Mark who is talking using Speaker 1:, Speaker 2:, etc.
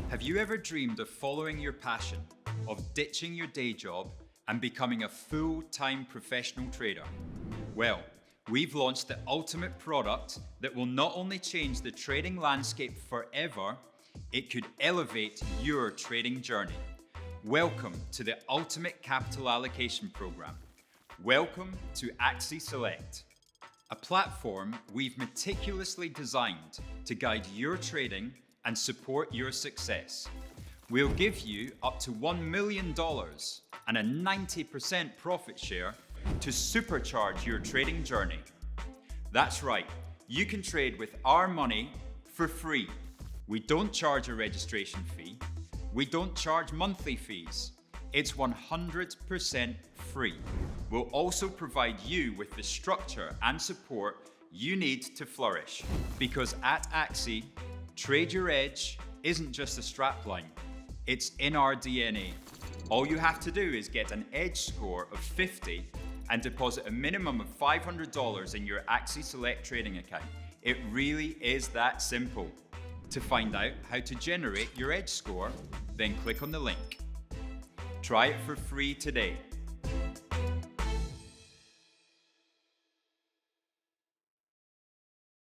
Speaker 1: Have you ever dreamed of following your passion, of ditching your day job and becoming a full-time professional trader? Well, we've launched the ultimate product that will not only change the trading landscape forever, it could elevate your trading journey. Welcome to the Ultimate Capital Allocation Program. Welcome to Axi Select, a platform we've meticulously designed to guide your trading and support your success. We'll give you up to $1 million and a 90% profit share to supercharge your trading journey. That's right, you can trade with our money for free. We don't charge a registration fee. We don't charge monthly fees. It's 100% free. We'll also provide you with the structure and support you need to flourish. Because at Axi, Trade Your Edge isn't just a strapline, it's in our DNA. All you have to do is get an edge score of 50 and deposit a minimum of $500 in your Axi Select trading account. It really is that simple. To find out how to generate your edge score, then click on the link. Try it for free today.